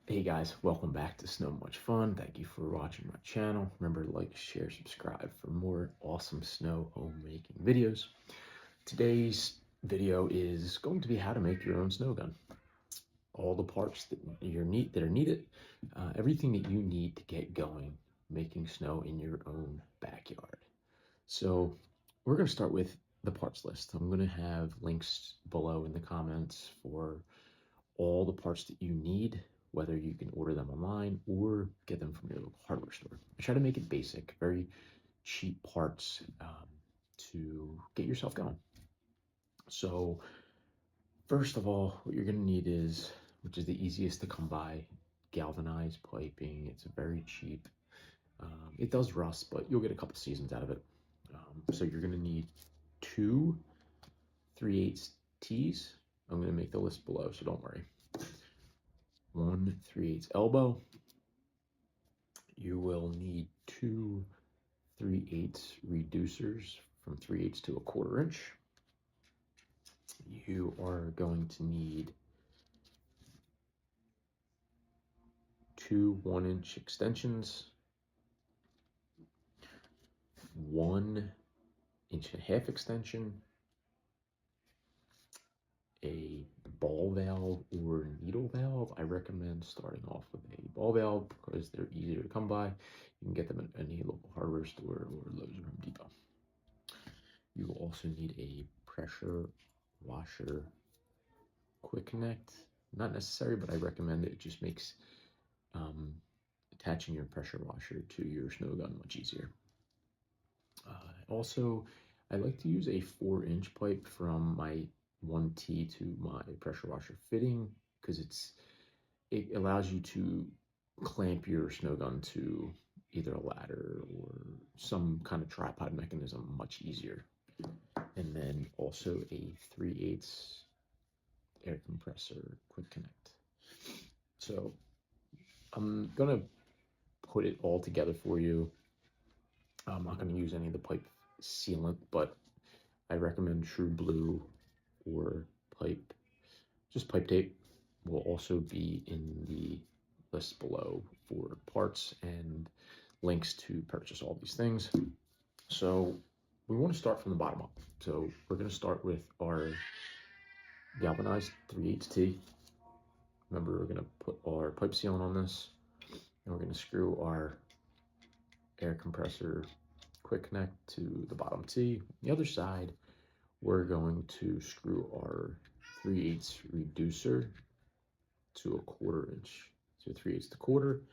Hey guys, welcome back to Snow Much Fun. Thank you for watching my channel. Remember to like, share, subscribe for more awesome snow homemaking videos. Today's video is going to be how to make your own snow gun. All the parts that are needed, everything that you need to get going making snow in your own backyard. So we're going to start with the parts list. I'm going to have links below in the comments for all the parts that you need, whether you can order them online or get them from your local hardware store. I try to make it basic, very cheap parts to get yourself going. So first of all, what you're going to need is, which is the easiest to come by, galvanized piping. It's very cheap. It does rust, but you'll get a couple seasons out of it. So you're going to need two 3/8 T's. I'm going to make the list below, so don't worry. One 3/8 elbow. You will need two 3/8 reducers from 3/8 to 1/4 inch. You are going to need two 1-inch extensions, 1.5-inch extension, a ball valve or needle valve. I recommend starting off with a ball valve because they're easier to come by. You can get them at any local hardware store or Lowe's or Home Depot. You will also need a pressure washer quick connect. Not necessary, but I recommend it. It just makes attaching your pressure washer to your snow gun much easier. Also, I like to use a 4-inch pipe from my 1T to my pressure washer fitting because it allows you to clamp your snow gun to either a ladder or some kind of tripod mechanism much easier. And then also a 3/8 air compressor quick connect. So I'm gonna put it all together for you. I'm not gonna use any of the pipe sealant, but I recommend True Blue or just pipe tape will also be in the list below for parts and links to purchase all these things. So we want to start from the bottom up. So we're going to start with our galvanized 3/8 T. Remember, we're going to put our pipe sealant on this, and we're going to screw our air compressor quick connect to the bottom T. The other side, we're going to screw our 3/8 reducer to 1/4 inch. So 3/8 to 1/4,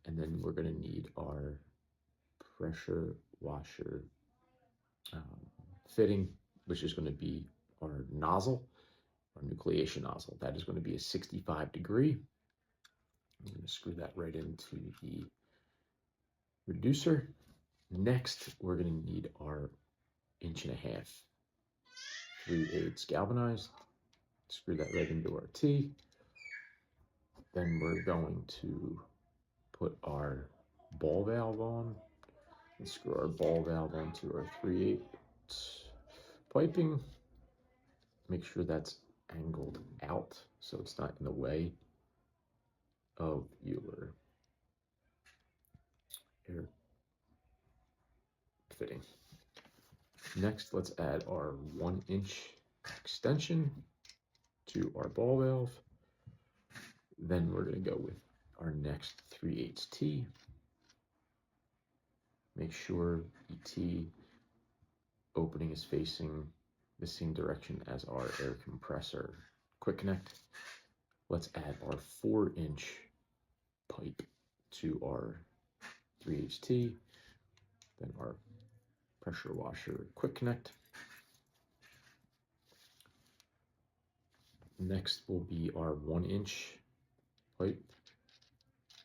and then we're going to need our pressure washer fitting, which is going to be our nozzle, our nucleation nozzle. That is going to be a 65-degree. I'm going to screw that right into the reducer. Next, we're going to need our 1.5-inch 3/8 galvanized. Screw that right into our T. Then we're going to put our ball valve on and screw our ball valve onto our 3/8 piping. Make sure that's angled out so it's not in the way of your air fitting. Next, let's add our 1-inch extension to our ball valve. Then we're going to go with our next 3/8 T. Make sure the T opening is facing the same direction as our air compressor quick connect. Let's add our 4-inch pipe to our 3/8 T, then our pressure washer quick connect. Next will be our 1-inch pipe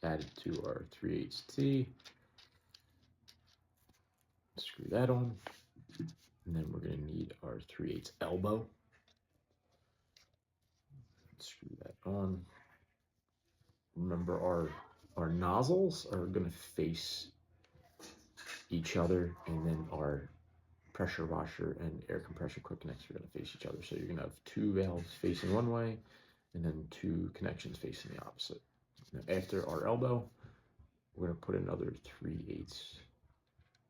added to our 3/8 T. Screw that on. And then we're going to need our 3/8 elbow. Screw that on. Remember, our nozzles are going to face each other, and then our pressure washer and air compressor quick connects are going to face each other. So you're going to have two valves facing one way and then two connections facing the opposite. Now after our elbow, we're going to put another 3/8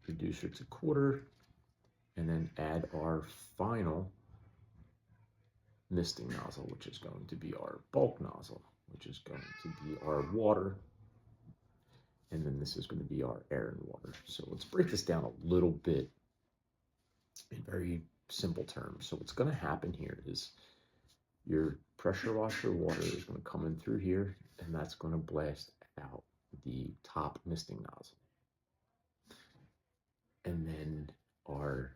reducer to quarter, and then add our final misting nozzle, which is going to be our bulk nozzle, which is going to be our water, and then this is going to be our air and water. So let's break this down a little bit in very simple terms. So what's going to happen here is your pressure washer water is going to come in through here, and that's going to blast out the top misting nozzle. And then our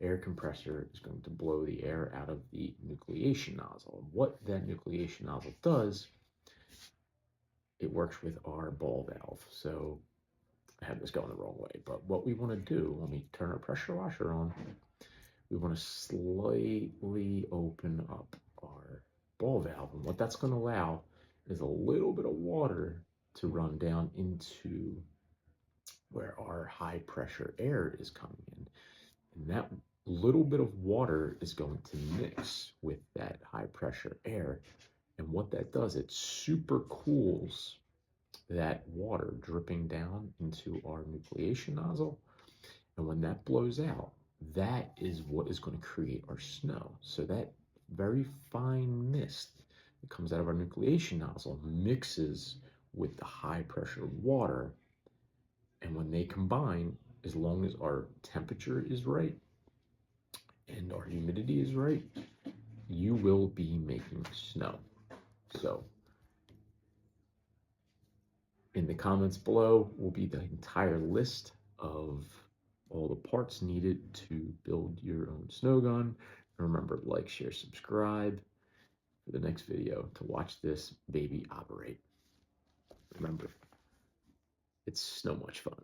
air compressor is going to blow the air out of the nucleation nozzle. What that nucleation nozzle does, it works with our ball valve. So I have this going the wrong way, but what we want to do when we turn our pressure washer on, we want to slightly open up our ball valve. And what that's going to allow is a little bit of water to run down into where our high pressure air is coming in. And that little bit of water is going to mix with that high pressure air. And what that does, it super cools that water dripping down into our nucleation nozzle. And when that blows out, that is what is going to create our snow. So that very fine mist that comes out of our nucleation nozzle mixes with the high pressure water. And when they combine, as long as our temperature is right and our humidity is right, you will be making snow. So in the comments below will be the entire list of all the parts needed to build your own snow gun. And remember, like, share, subscribe for the next video to watch this baby operate. Remember, it's so much fun.